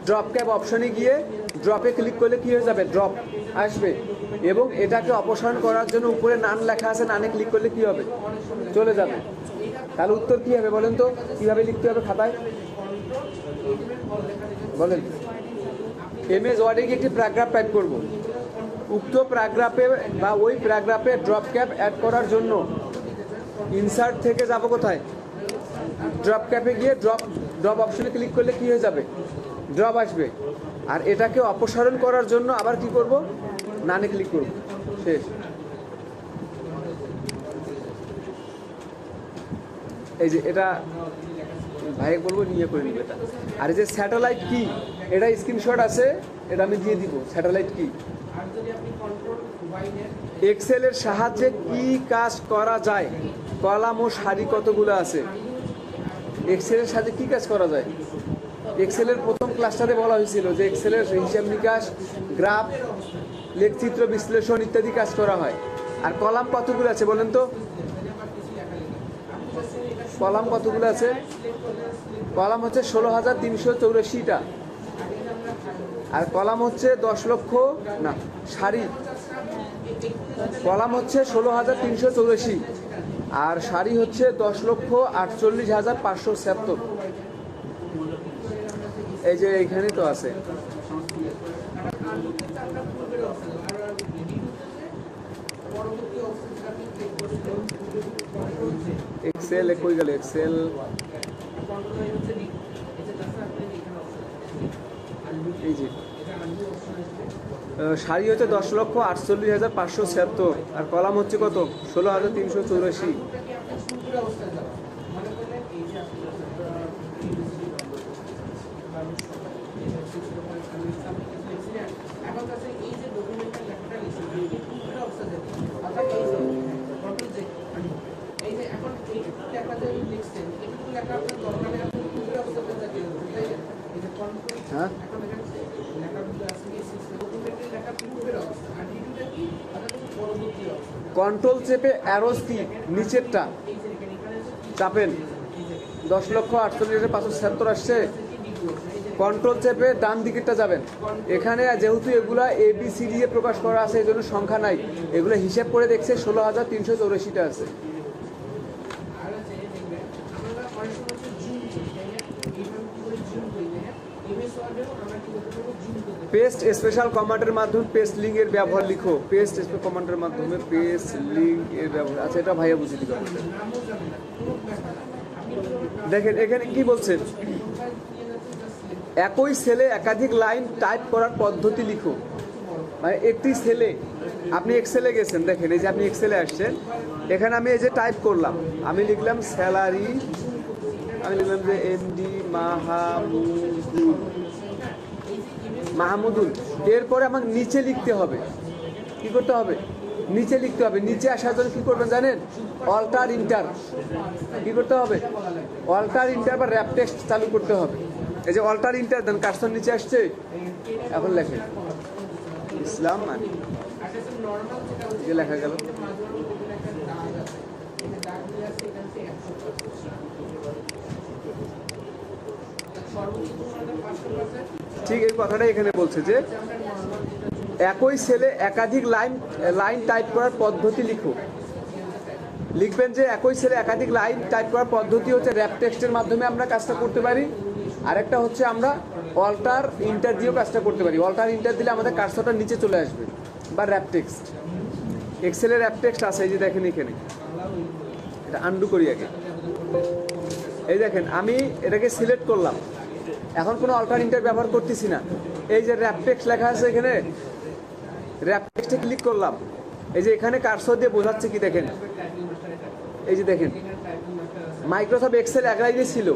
ড্রপ ক্যাপ অপশনে গিয়ে ড্রপে ক্লিক করলে কি হয়ে যাবে? ড্রপ আসবে। এবং এটাকে অপসারণ করার জন্য উপরে নান লেখা আছে, নানে ক্লিক করলে কি হবে? চলে যাবে। তাহলে উত্তর কি হবে বলেন তো? কিভাবে লিখতে হবে খাতায় বলেন? এমএস ওয়ার্ডে গিয়ে একটি প্যারাগ্রাফ টাইপ করব। উক্ত প্যারাগ্রাফে বা ওই প্যারাগ্রাফে ড্রপ ক্যাপ অ্যাড করার জন্য ইনসার্ট থেকে যাব কোথায়? ড্রপ ক্যাপে গিয়ে ড্রপ অপশনে ক্লিক করলে কি হয়ে যাবে? ড্রপ আসবে। আর এটাকে অপসারণ করার জন্য আবার কি করব? নানে ক্লিক করব। শেষ। এই যে এটা ভাইকে বলবো নিয়ে করে নিবে এটা। আর এই যে স্যাটেলাইট কি, এটা স্ক্রিনশট আছে, এটা আমি দিয়ে দিব। স্যাটেলাইট কি, এক্সেলের সাহায্যে কি কাজ করা যায়, কলাম ও সারি কতগুলো আছে। এক্সেলের সাহায্যে কি কাজ করা যায়, এক্সেলের প্রথম ক্লাসটাতে বলা হয়েছিল যে এক্সেলের হিসাব নিকাশ, গ্রাফ, লেখচিত্র বিশ্লেষণ ইত্যাদি কাজ করা হয়। আর কলাম কতগুলো আছে বলেন তো, কলাম কতগুলো আছে? কলাম হচ্ছে 16,384টা। আর কলাম হচ্ছে 10 লক্ষ না, সারি, কলাম হচ্ছে 16,384 আর সারি হচ্ছে 10,48,576। এই যে এইখানে তো আছে। এক্সেল কই গেল, এক্সেল এই যে সারি হচ্ছে 10,48,576 আর কলাম হচ্ছে কত, 16,384। হ্যাঁ, কন্ট্রোল চেপে অ্যারোস কি নিচেরটা চাপেন, 10,48,576 আসছে। কন্ট্রোল চেপে ডান দিকেরটা যাবেন। এখানে যেহেতু এগুলা ABCD দিয়ে প্রকাশ করা আছে, এই জন্য সংখ্যা নাই, এগুলো হিসেব করে দেখছে 16,384টা আছে। পেস্ট স্পেশাল কমান্ডের মাধ্যমে পেস্ট লিঙ্ক এর ব্যবহার লিখো। পেস্ট স্পেশাল কমান্ডের মাধ্যমে পেস্ট লিঙ্ক এর ব্যবহার, আচ্ছা এটা ভাইয়া বুঝিয়ে দিবে। দেখেন এখানে কি বলছেন, একই সেলে একাধিক লাইন টাইপ করার পদ্ধতি লিখো। মানে একটি সেলে, আপনি এক্সেলে গেছেন, দেখেন এই যে আপনি এক্সেলে আসছেন, এখানে আমি এই যে টাইপ করলাম, আমি লিখলাম স্যালারি, আমি লিখলাম যে MD মাহমুদুল। এরপরে আমাকে নিচে লিখতে হবে, কি করতে হবে, নিচে লিখতে হবে। নিচে আসার জন্য কি করবেন জানেন, অল্টার ইন্টার, কি করতে হবে, অল্টার ইন্টার বা র্যাপ টেক্সট চালু করতে হবে। এই যে অল্টার ইন্টার দেন, কার্সর নিচে আসছে, এখন লেখেন ইসলাম মানে যে লেখা গেল। ঠিক এই কথাটাই এখানে বলছে যে একই সেলে একাধিক লাইন টাইপ করার পদ্ধতি লিখো। লিখবেন যে একই সেলে একাধিক লাইন টাইপ করার পদ্ধতি হচ্ছে র্যাপ টেক্সটের মাধ্যমে আমরা কাজটা করতে পারি, আরেকটা হচ্ছে আমরা অল্টার ইন্টার দিয়েও কাজটা করতে পারি। অল্টার ইন্টার দিলে আমাদের কার্সরটা নিচে চলে আসবে, বা র্যাপ টেক্সট। এক্সেলের র্যাপ টেক্সট আছে, এই যে দেখেন এখানে, এটা আন্ডু করি আগে। এই দেখেন আমি এটাকে সিলেক্ট করলাম, এখন কোনো অল্টার ইন্টার ব্যবহার করতেছি না। এই যে র্যাপ টেক্সট লেখা আছে এখানে, র্যাপ টেক্সটে ক্লিক করলাম, এই যে এখানে কার্সর দিয়ে বোঝাচ্ছে কি দেখেন, এই যে দেখেন মাইক্রোসফট এক্সেল এক লাইনে ছিল,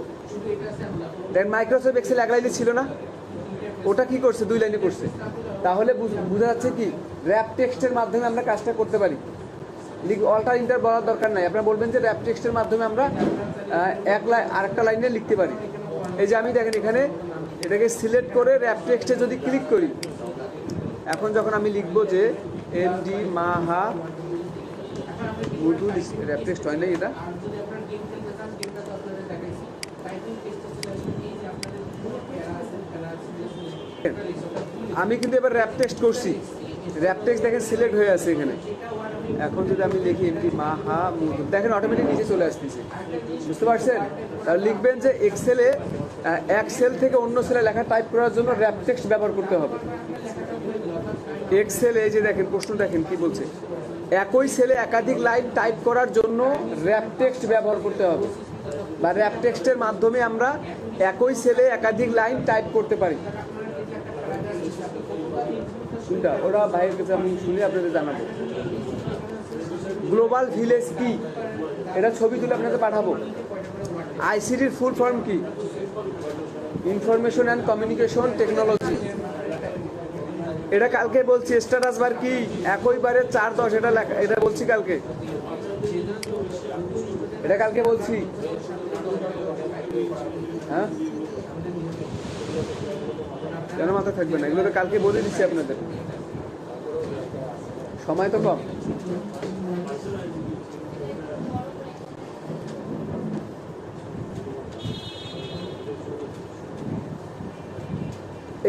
দেখেন মাইক্রোসফট এক্সেল এক লাইনে ছিল না, ওটা কি করছে 2 লাইনে করছে। তাহলে বোঝা যাচ্ছে কি র্যাপ টেক্সটের মাধ্যমে আমরা কাজটা করতে পারি। অল্টার ইন্টার বলার দরকার নাই, আপনারা বলবেন যে র্যাপ টেক্সটের মাধ্যমে আমরা আরেকটা লাইনে লিখতে পারি। এই যে আমি দেখেন এখানে এটাকে সিলেক্ট করে র্যাপ টেক্সটে যদি ক্লিক করি, এখন যখন আমি লিখবো যে MD মাহমুদুল, র্যাপ টেক্সট হয় না এটা, আমি কিন্তু এবার র্যাপ টেক্সট করছি, র্যাপ টেক্সট দেখেন সিলেক্ট হয়ে আছে এখানে। এখন যদি আমি লিখি MD মাহমুদুল, দেখেন অটোমেটিক নিচে চলে আসতেছে, বুঝতে পারছেন? তাহলে লিখবেন যে এক্সেলে এক সেল থেকে অন্য সেলে লেখা টাইপ করার জন্য র্যাপ টেক্সট ব্যবহার করতে হবে। এক্সেলে এই যে দেখেন প্রশ্ন দেখেন কি বলছে, একই সেলে একাধিক লাইন টাইপ করার জন্য র্যাপ টেক্সট ব্যবহার করতে হবে, বা র্যাপ টেক্সটের মাধ্যমে আমরা একই সেলে একাধিক লাইন টাইপ করতে পারি। শুনটা ওরা ভাইয়ের কাছে আমি শুনে আপনাদের জানাবো। গ্লোবাল ভিলেজ কি, এটা ছবি তুলে আপনাদের পাঠাবো। আইসিটির ফুল ফর্ম কি? Information and communication technology. এটা কালকে বলছি। স্ট্যাটাস বার কি? একই বারে 4-10 এটা লেখা, এটা বলছি কালকে, এটা কালকে বলছি। হ্যাঁ, কেন মাথা থাকবে না? এগুলো তো কালকে বলে দিচ্ছি আপনাদের, সময় তো কম।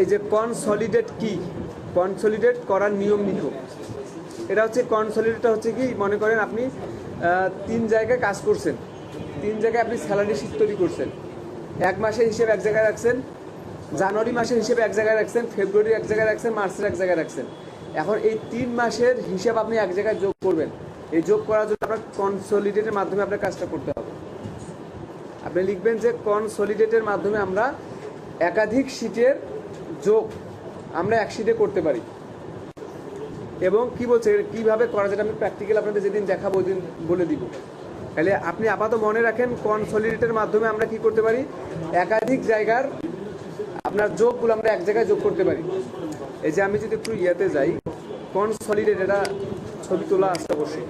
এই যে কনসলিডেট কি? কনসলিডেট করার নিয়ম নিয়ম এটা হচ্ছে কনসলিডেটটা হচ্ছে কি, মনে করেন আপনি 3 জায়গায় কাজ করছেন, 3 জায়গায় আপনি স্যালারি শিট তৈরি করছেন। 1 মাসের হিসেবে এক জায়গায় রাখছেন, জানুয়ারি মাসের হিসেবে এক জায়গায় রাখছেন, ফেব্রুয়ারি এক জায়গায় রাখছেন, মার্চের এক জায়গায় রাখছেন। এখন এই 3 মাসের হিসাব আপনি এক জায়গায় যোগ করবেন। এই যোগ করার জন্য আপনার কনসলিডেটের মাধ্যমে আপনার কাজটা করতে হবে। আপনি লিখবেন যে কনসলিডেটের মাধ্যমে আমরা একাধিক শিটের যোগ আমরা এক শিটে করতে পারি। এবং কি বলছে কিভাবে করা যায়, আমি প্র্যাকটিক্যাল আপনাদের যেদিন দেখাবো ওই দিন বলে দিব। তাহলে আপনি আপাতত মনে রাখেন কনসলিডেটের মাধ্যমে আমরা কি করতে পারি, একাধিক জায়গার আপনার যোগগুলো আমরা এক জায়গায় যোগ করতে পারি। এই যে আমি যদি একটু ইয়েতে যাই, কনসলিডেট, এটা ছবি তোলা আছে অবশ্যই।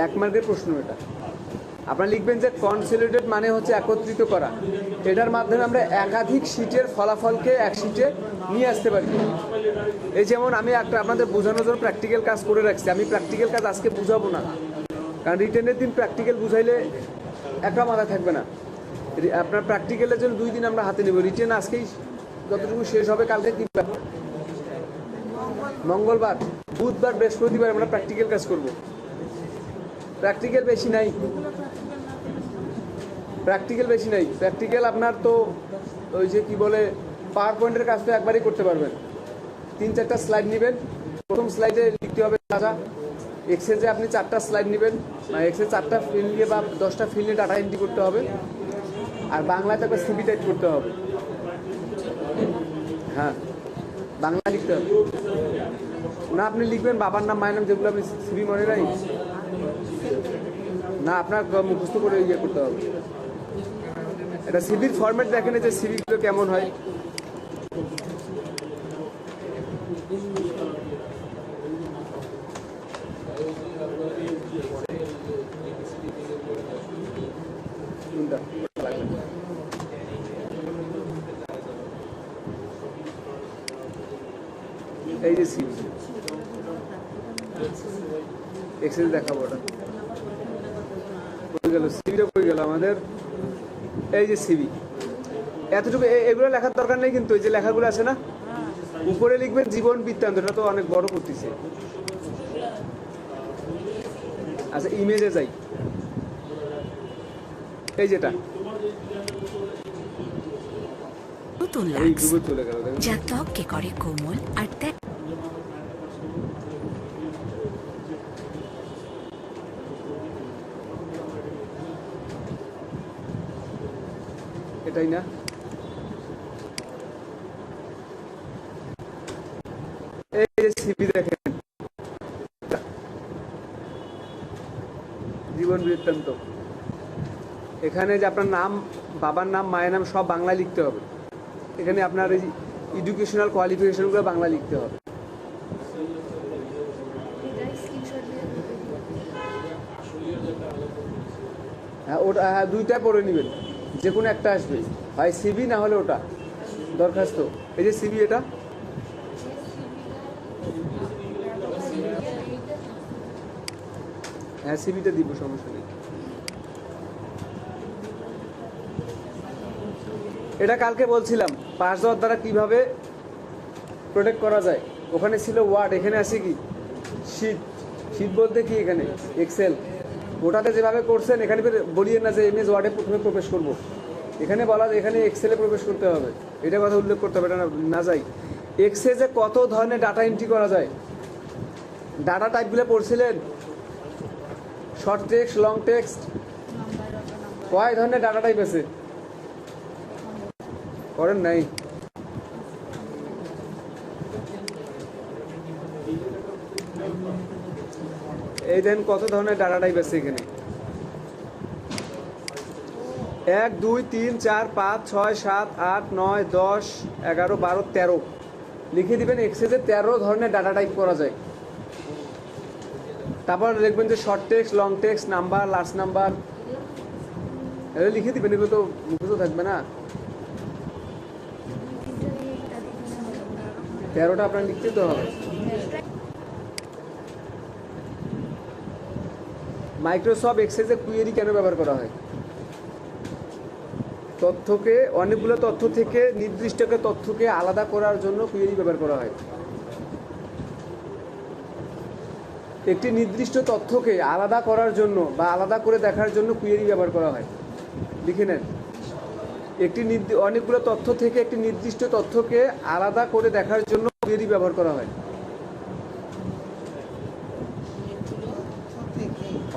এক মার্কের প্রশ্ন এটা। আপনারা লিখবেন যে কনসলিডেট মানে হচ্ছে একত্রিত করা। এটার মাধ্যমে আমরা একাধিক শিটের ফলাফলকে এক শিটে নিয়ে আসতে পারি। এই যেমন আমি একটা আপনাদের বোঝানোর জন্য প্র্যাকটিক্যাল কাজ করে রাখছি। আমি প্র্যাকটিক্যাল কাজ আজকে বুঝাবো না, কারণ রিটেনের দিন প্র্যাকটিক্যাল বুঝাইলে একটা মাথা থাকবে না। আপনার প্র্যাকটিক্যালের জন্য 2 দিন আমরা হাতে নেব। রিটেন আজকেই যতটুকু শেষ হবে, কালকে কি মঙ্গলবার, বুধবার, বৃহস্পতিবার আমরা প্র্যাকটিক্যাল কাজ করব। প্র্যাকটিক্যাল বেশি নাই, প্র্যাকটিক্যাল আপনার তো ওই যে কি বলে পাওয়ার পয়েন্টের কাজ তো একবারই করতে পারবেন। 3-4টা স্লাইড নেবেন, প্রথম স্লাইডে লিখতে হবে যা। এক্সেলে আপনি 4টা স্লাইড নেবেন, এক্সেল 4টা ফিল নিয়ে বা 10টা ফিল নিয়ে ডাটা এন্ট্রি করতে হবে। আর বাংলাতে একটা সিভি টাইপ করতে হবে। হ্যাঁ, বাংলা লিখতে হবে না। আপনি লিখবেন বাবার নাম, মায়ের নাম, যেগুলো আপনি সিভি মনে রাখি না, আপনার মুখস্থ করে ইয়ে করতে হবে। এটা সিভির ফরম্যাট দেখেন যে সিভিগুলো কেমন হয়। এই যে সিভি, এক্সেল দেখাবো ওটা। কই গেল সিভিটা, কই গেল আমাদের? এই যে সিভি, এতটুকু। এগুলো লেখার দরকার নেই কিন্তু, এই যে লেখাগুলো আছে না, উপরে লিখবেন জীবন বৃত্তান্ত। এটা তো অনেক বড় করতেছে। আচ্ছা, ইমেজে যাই। এই যেটা এই ডুবে চলে গেল, যা ত্বককে করে কোমল আর এটাই না? এই যে সিভি দেখেন, জীবন বৃত্তান্ত। এখানে যে আপনার নাম, বাবার নাম, মায়ের নাম সব বাংলা লিখতে হবে। এখানে আপনার এই এডুকেশনাল কোয়ালিফিকেশনগুলো বাংলা লিখতে হবে। হ্যাঁ, ওটা হ্যাঁ 2টা পড়ে নেবেন, যে কোনো একটা আসবে, হয় সিভি না হলে ওটা দরখাস্ত। এই যে সিভি, এটা হ্যাঁ সিভিটা দিব, সমস্যা নেই। এটা কালকে বলছিলাম পাস দেওয়ার দ্বারা কিভাবে প্রোটেক্ট করা যায়। ওখানে ছিল ওয়ার্ড, এখানে আছে কি শীট। শীট বলতে কি এখানে এক্সেল। ওটাতে যেভাবে করছেন এখানে বলিয়ে না যে এমএস ওয়ার্ডে প্রথমে প্রবেশ করব। এখানে বলা এখানে এক্সেলে প্রবেশ করতে হবে, এটা কথা উল্লেখ করতে হবে। এটা না যাই এক্সেলে কত ধরনের ডাটা এন্ট্রি করা যায়। ডাটা টাইপগুলো পড়ছিলেন, শর্ট টেক্সট, লং টেক্সট, কয় ধরনের ডাটা টাইপ আছে করেন নাই? এই দেন কত ধরনের ডাটা টাইপ আছে এখানে। 1 2 3 4 5 6 7 8 9 10 11 12 13 লিখে দিবেন। এক্সেসে 13 ধরনের ডাটা টাইপ করা যায়। তারপর লিখবেন যে short text, long text, number, last number, এগুলো লিখে দিবেন। এগুলো তো মুখস্থ থাকবে না। 13টা আপনার লিখতে তো হবে। মাইক্রোসফট এক্সেসে কুয়েরি কেন ব্যবহার করা হয়? তথ্যকে, অনেকগুলো তথ্য থেকে নির্দিষ্ট একটা তথ্যকে আলাদা করার জন্য কুয়েরি ব্যবহার করা হয়। একটি নির্দিষ্ট তথ্যকে আলাদা করার জন্য বা আলাদা করে দেখার জন্য কুয়েরি ব্যবহার করা হয়। লিখে নেন, অনেকগুলো তথ্য থেকে একটি নির্দিষ্ট তথ্যকে আলাদা করে দেখার জন্য কুয়েরি ব্যবহার করা হয়।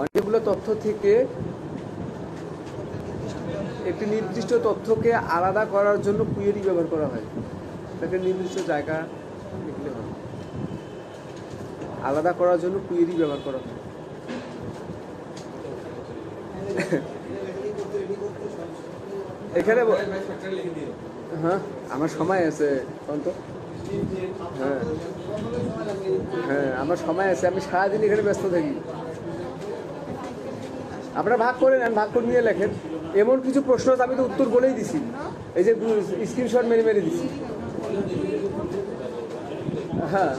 অনেকগুলো তথ্য থেকে একটি নির্দিষ্ট তথ্যকে আলাদা করার জন্য কুয়েরি ব্যবহার করা হয়। তাকে নির্দিষ্ট জায়গা লিখলে হয়। আলাদা করার জন্য কুয়েরি ব্যবহার করা হয়। এখানে হ্যাঁ আমার সময় আছে তো। হ্যাঁ হ্যাঁ আমার সময় আছে, আমি সারাদিন এখানে ব্যস্ত থাকি। আপনারা ভাগ করে নেন, ভাগ করে নিয়ে লেখেন। এমন কিছু প্রশ্ন আছে আমি তো উত্তর বলেই দিছি, এই যে স্ক্রিনশট মেরে মেরে দিছি। হ্যাঁ,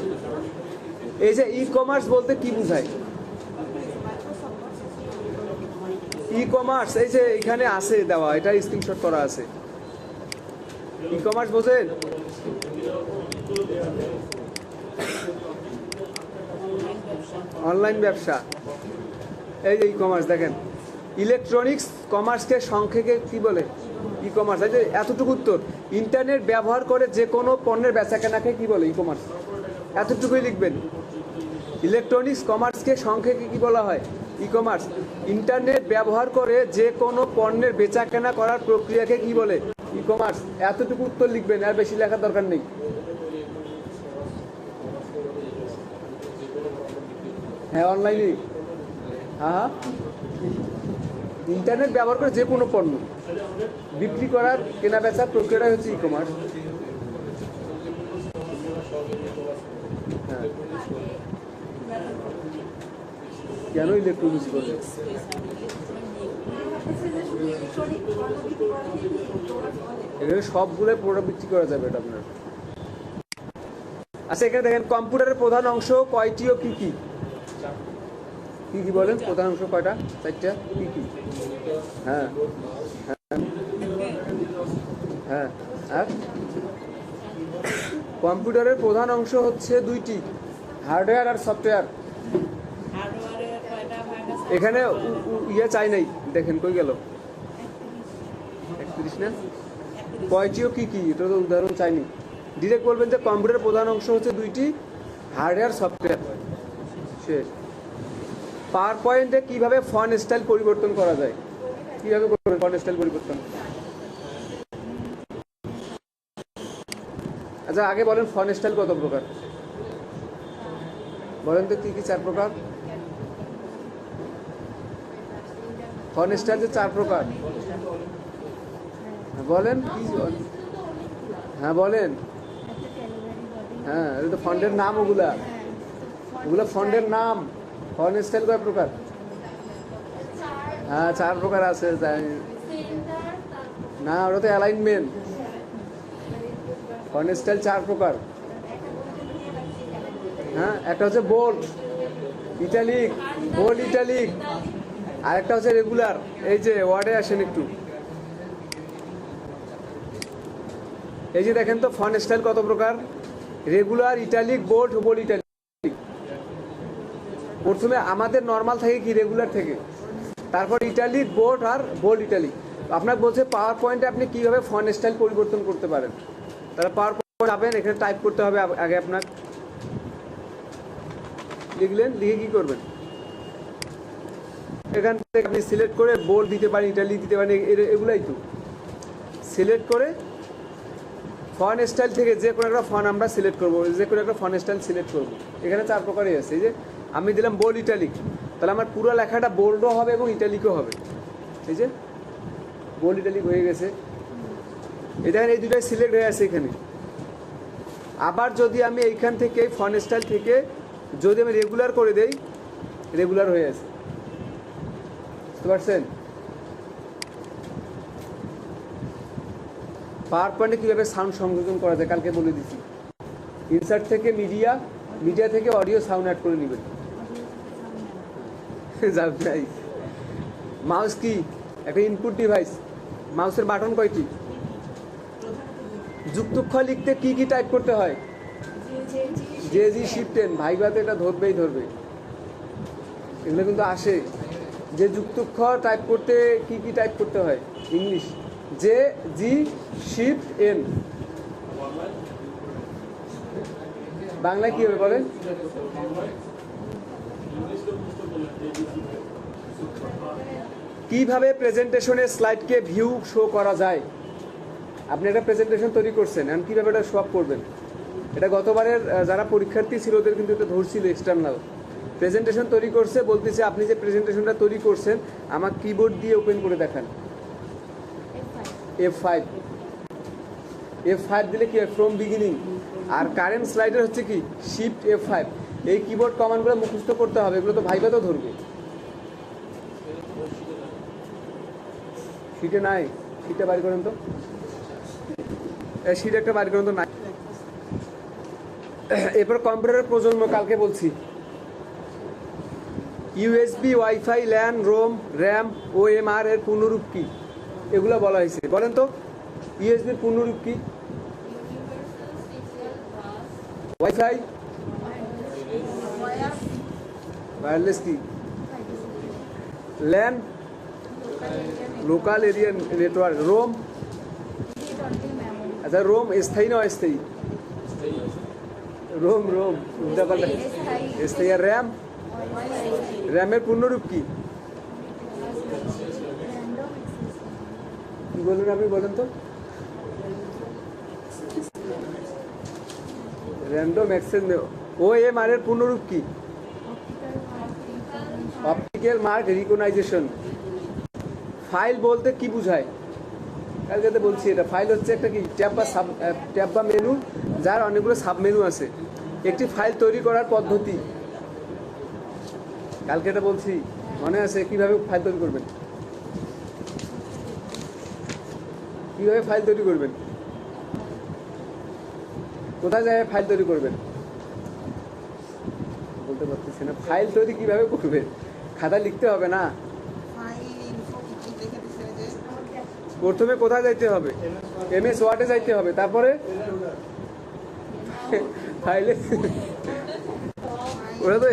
এই যে ই কমার্স বলতে কি বোঝায়? ই কমার্স এই যে এখানে আছে দেওয়া, এটা স্ক্রিনশট করা আছে। ই কমার্স বোঝেন? অনলাইন ব্যবসা। এই যে ই কমার্স দেখেন, ইলেকট্রনিক্স কমার্সকে সংক্ষেপে কি বলে? E commerce. এই যে এতটুকু উত্তর, ইন্টারনেট ব্যবহার করে যে কোনো পণ্যের বেচাকেনাকে কি বলে? E commerce. এতটুকুই লিখবেন। ইলেকট্রনিক্স কমার্সকে সংক্ষেপে কি বলা হয়? E commerce. ইন্টারনেট ব্যবহার করে যে কোনো পণ্যের বেচাকেনা করার প্রক্রিয়াকে কি বলে? E commerce. এতটুকু উত্তর লিখবেন, আর বেশি লেখার দরকার নেই। হ্যাঁ অনলাইনে, হ্যাঁ ইন্টারনেট ব্যবহার করে যে কোনো পণ্য বিক্রি করার, কেনা বেচার প্রক্রিয়াটা হচ্ছে ই কমার্স। হ্যাঁ, কেন ইলেকট্রনিক্স বলে? এখানে সবগুলো প্রোডাক্ট বিক্রি করা যাবে, এটা আপনার। আচ্ছা এখানে দেখেন, কম্পিউটারের প্রধান অংশ কয়টি ও কি কি? কি কি বলেন? প্রধান অংশ কয়টা? 4টা। কি কি? হ্যাঁ হ্যাঁ হ্যাঁ। আর কম্পিউটারের প্রধান অংশ হচ্ছে 2টি, হার্ডওয়্যার আর সফটওয়্যার। এখানে ইয়ে চাই নাই, দেখেন কই গেল? 31 না? কয়টি ও কি কি, এটা তো উদাহরণ চাইনি। ডিরেক্ট বলবেন যে কম্পিউটারের প্রধান অংশ হচ্ছে 2টি, হার্ডওয়্যার সফটওয়্যার। শেষ। পাওয়ার পয়েন্টে কীভাবে ফন্ট স্টাইল পরিবর্তন করা যায়? কীভাবে করবেন ফন্ট স্টাইল পরিবর্তন? আচ্ছা আগে বলেন ফন্ট স্টাইল কত প্রকার? বলেন তো কি কি 4 প্রকার? ফন্ট স্টাইল যে 4 প্রকার বলেন কি? হ্যাঁ বলেন। হ্যাঁ এটা তো ফন্টের নাম, ওগুলা ফন্টের নাম। ফন্ট স্টাইল কয় প্রকার? হ্যাঁ 4 প্রকার আছে। না ওটা তো অ্যালাইনমেন্ট। ফন্ট স্টাইল 4 প্রকার। হ্যাঁ, একটা হচ্ছে বোল্ড ইটালিক, বোল্ড ইটালিক, আর একটা হচ্ছে রেগুলার। এই যে ওয়ার্ডে আসেন একটু, এই যে দেখেন তো ফন্ট স্টাইল কত প্রকার? Regular, italic, bold, bold italic. প্রথমে আমাদের নর্মাল থাকে কি? রেগুলার থেকে, তারপর ইটালিক, বোল্ড আর বোল্ড ইটালিক। আপনার বলছে পাওয়ার পয়েন্টে আপনি কীভাবে ফন্ট স্টাইল পরিবর্তন করতে পারেন। তাহলে পাওয়ার পয়েন্ট যাবেন, এখানে টাইপ করতে হবে আগে। আপনার লিখলেন, লিখে কী করবেন? এখান থেকে আপনি সিলেক্ট করে বোল্ড দিতে পারেন, ইটালিক দিতে পারেন, এগুলাই তো সিলেক্ট করে ফন্ট স্টাইল থেকে যে কোনো একটা ফন্ট আমরা সিলেক্ট করবো, যে কোনো একটা ফন্ট স্টাইল সিলেক্ট করবো। এখানে 4 প্রকারই আছে। এই যে আমি দিলাম বোল্ড ইটালিক, তাহলে আমার পুরো লেখাটা বোল্ডও হবে এবং ইটালিকও হবে। এই যে বোল্ড ইটালিক হয়ে গেছে, এই দেখেন এই দুটাই সিলেক্ট হয়ে আছে এখানে। আবার যদি আমি এইখান থেকে ফন্ট স্টাইল থেকে যদি আমি রেগুলার করে দেই, রেগুলার হয়ে আছে, বুঝতে পারছেন? পাওয়ার পয়েন্টে কীভাবে সাউন্ড সংযোজন করা যায় কালকে বলে দিচ্ছি। ইনসার্ট থেকে মিডিয়া, মিডিয়া থেকে অডিও সাউন্ড অ্যাড করে নেবেন। মাউস কি একটা ইনপুট ডিভাইস, মাউসের বাটন কয়টি? যুক্তক্ষর লিখতে কি কি টাইপ করতে হয়? জে জি শিফট এন, ভাইভাতে এটা ধরবেই ধরবে, এগুলো কিন্তু আসে। যে যুক্তক্ষর টাইপ করতে কি কি টাইপ করতে হয়? ইংলিশ জে জি শিফট এন। বাংলায় কি হবে বলেন? কিভাবে প্রেজেন্টেশনের স্লাইডকে ভিউ শো করা যায়? আপনি একটা প্রেজেন্টেশন তৈরি করছেন, এখন কীভাবে এটা শো আপ করবেন? এটা গতবারের যারা পরীক্ষার্থী ছিল ওদের কিন্তু এটা ধরছিল এক্সটার্নাল। প্রেজেন্টেশন তৈরি করছে, বলতেছে আপনি যে প্রেজেন্টেশনটা তৈরি করছেন আমার কিবোর্ড দিয়ে ওপেন করে দেখান। F5 F5 দিলে কি হয়? From beginning. আর কারেন্ট স্লাইডের হচ্ছে কি শিফট F5। এই কিবোর্ড কমান্ডগুলো মুখস্থ করতে হবে, এগুলো তো ভাইভাতেও ধরবে। শিটে নাই, শিটটা বাইর করেন তো, শিট একটা বাইর করেন তো। নাই। এরপর কম্পিউটারের প্রজন্ম কালকে বলছি। USB, WiFi, LAN, ROM, RAM, OMR এর পূর্ণরূপ কি? এগুলো বলা হয়েছে, বলেন তো। ইউএসবির পূর্ণরূপ কি? ওয়াইফাই, ওয়্যারলেস কি? LAN, local area network. ROM, আচ্ছা রোম স্থায়ী না অস্থায়ী? রোম রোম উল্টাপাল্টা স্থায়ী। আর র্যাম, র্যামের পূর্ণরূপ কি? কি বললেন আপনি, বলেন তো। Random access. ওএমআর এর পূর্ণরূপ কি? Optical mark recognition. ফাইল বলতে কি বোঝায়? কালকে তো বলছি এটা ফাইল হচ্ছে একটা কি ট্যাব বা মেনু, যার অনেকগুলো সাব মেনু আছে, একটি ফাইল তৈরি করার পদ্ধতি। কালকে এটা বলছি, মনে আছে? কিভাবে ফাইল তৈরি করবেন, কিভাবে ফাইল তৈরি করবেন, কোথায় যায় ফাইল তৈরি করবেন বলতে পারতেছি না। ফাইল তৈরি কিভাবে করবেন? খাতা লিখতে হবে না, প্রথমে কোথায় যাইতে হবে? এমএস ওয়ার্ডে যাইতে হবে, তারপরে ফাইলে। ওরা তো।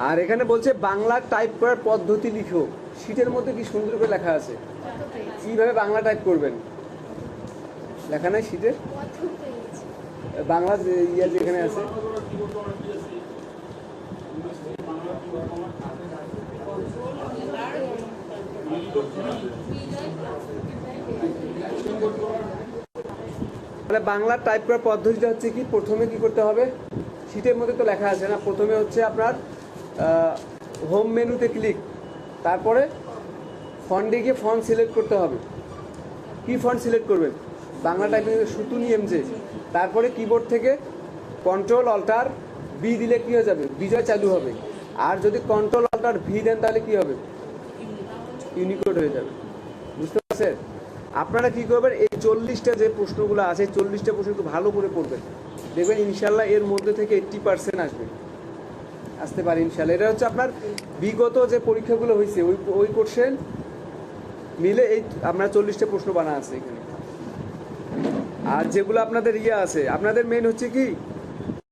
আর এখানে বলছে বাংলা টাইপ করার পদ্ধতি লিখো। শীটের মধ্যে কি সুন্দর করে লেখা আছে, কিভাবে বাংলা টাইপ করবেন। লেখা নাই শীটে, বাংলা ইয়া যেখানে আছে। তাহলে বাংলা টাইপ করার পদ্ধতিটা হচ্ছে কি, প্রথমে কি করতে হবে? শীটের মধ্যে তো লেখা আছে না, প্রথমে হচ্ছে আপনার হোম মেনুতে ক্লিক, তারপরে ফন্টে গিয়ে ফন্ট সিলেক্ট করতে হবে। কি ফন্ট সিলেক্ট করবেন? বাংলা টাইপিং সুতুনি এমজে। তারপরে কিবোর্ড থেকে কন্ট্রোল অল্টার বি দিলে কি হয়ে যাবে? বিজয় চালু হবে। আর যদি কন্ট্রোল অল্টার ভি দেন তাহলে কি হবে? ইউনিকোড হয়ে যাবে। বুঝতে পারছেন? আপনারা কি করবেন, এই 40টা যে প্রশ্নগুলো আছে, 40টা প্রশ্ন একটু ভালো করে পড়বেন, দেখবেন ইনশাল্লাহ এর মধ্যে থেকে 80% আসবে, আসতে পারে ইনশাল্লাহ। এটা হচ্ছে আপনার বিগত যে পরীক্ষাগুলো হয়েছে ওই কোশ্চেন মিলে এই আপনার 40টা প্রশ্ন বানা আছে এখানে। আর যেগুলো আপনাদের ইয়ে আছে, আপনাদের মেন হচ্ছে কি